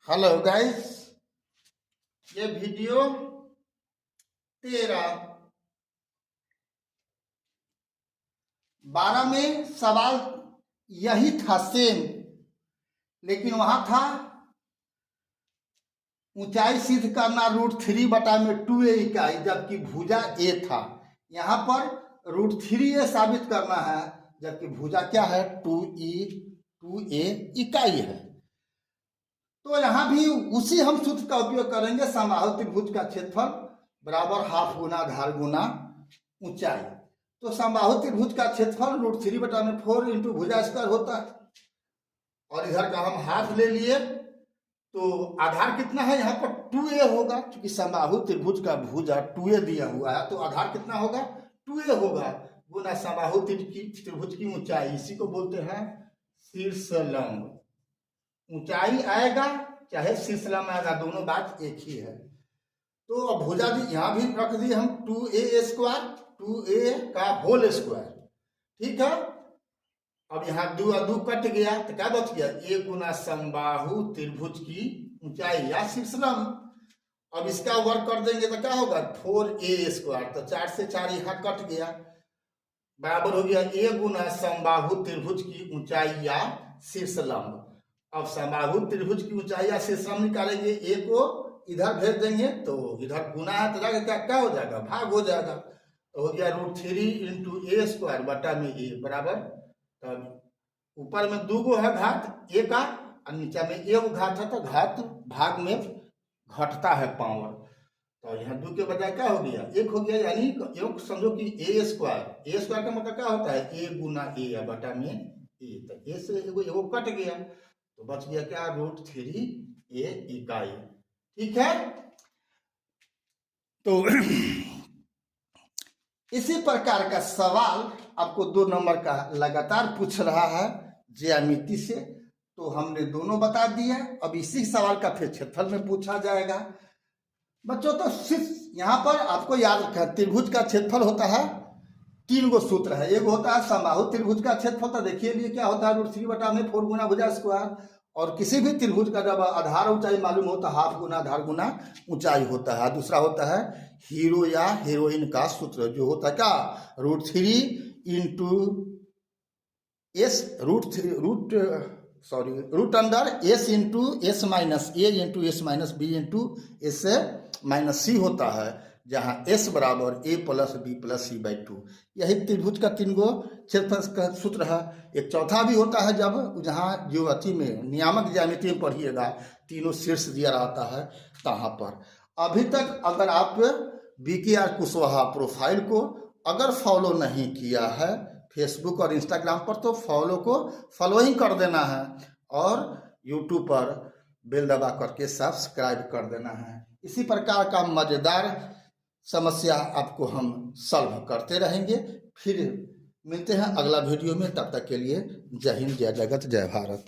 Hello guys, ये video 13-12 में सवाल यही था सेम, लेकिन वहां था ऊंचाई सिद्ध करना √3/2a इकाई, जबकि भुजा ए था। यहाँ पर √3a साबित करना है, जबकि भुजा क्या है 2a इकाई है। तो यहाँ भी उसी हम सूत्र का उपयोग करेंगे। समबाहु त्रिभुज का क्षेत्रफल बराबर हाफ गुना आधार गुना ऊंचाई। तो समबाहु त्रिभुज का क्षेत्रफल √3/4 इंटू भुजा स्क्वायर होता है, और इधर का हम हाफ ले लिए। तो आधार कितना है यहाँ पर 2a होगा, क्योंकि समबाहु त्रिभुज का भुजा 2a दिया हुआ है, तो आधार कितना होगा 2a होगा, गुना समबाहु त्रिभुज की ऊंचाई। इसी को बोलते हैं शीर्षलंब। ऊंचाई आएगा चाहे शीर्षलंब आएगा, दोनों बात एक ही है। तो अब भुजा भी यहाँ भी रख दिए हम 2a स्क्वायर, 2a का होल स्क्वायर। ठीक है, अब यहाँ 2 और 2 कट गया तो क्या बच गया, a गुना समबाहु त्रिभुज की ऊंचाई या शीर्षलंब। अब इसका वर्ग कर देंगे तो क्या होगा 4a स्क्वायर, तो 4 से 4 यहाँ कट गया, बराबर हो गया a गुना समबाहु त्रिभुज की ऊंचाई या शीर्षलंब। अब समबाहु त्रिभुज की ऊंचाई या शीर्षलंब निकालेंगे, a को इधर भेज देंगे तो इधर गुना है तो जाकर क्या हो जाएगा, भाग हो जाएगा। तो हो गया √3 इंटू a स्क्वायर बटा में a बराबर, तब ऊपर में 2 है घात a का और नीचे में एक घात है, तो घात भाग में घटता है पावर। तो यहाँ 2 के बजाय क्या हो गया 1 हो गया, यानी एक समझो कि a स्क्वायर का मतलब क्या होता है a गुना a बटा में a। तो a से एगो कट गया तो बच गया क्या √3a इकाई। ठीक है, तो इसी प्रकार का सवाल आपको 2 नंबर का लगातार पूछ रहा है ज्यामिति से, तो हमने दोनों बता दिया। अब इसी सवाल का फिर क्षेत्रफल में पूछा जाएगा बच्चों। तो सिर्फ यहाँ पर आपको याद रखना, त्रिभुज का क्षेत्रफल होता है 3 गो सूत्र है। एक होता है समबाहु त्रिभुज का क्षेत्रफल, तो देखिए लिए क्या होता है √3/4 गुना भुजा स्क्वायर। और किसी भी त्रिभुज का जब आधार ऊंचाई मालूम होता है हाफ गुना आधार गुना ऊंचाई होता है। दूसरा होता है हीरो या हीरोइन का सूत्र, जो होता है क्या √3 into s root under s into s minus a into s minus b into s minus c होता है, जहाँ s बराबर a plus b plus c/2। यही त्रिभुज का 3 गो क्षेत्रफल का सूत्र है। एक चौथा भी होता है, जब जहाँ ज्योमेट्री में नियामक ज्यामिति में पढ़िएगा तीनों शीर्ष दिया रहता है तहाँ पर। अभी तक अगर आप BKR कुशवाहा प्रोफाइल को अगर फॉलो नहीं किया है फेसबुक और इंस्टाग्राम पर, तो फॉलोइंग कर देना है, और यूट्यूब पर बेल दबा करके सब्सक्राइब कर देना है। इसी प्रकार का मजेदार समस्या आपको हम सॉल्व करते रहेंगे। फिर मिलते हैं अगला वीडियो में, तब तक के लिए जय हिंद, जय जगत, जय भारत।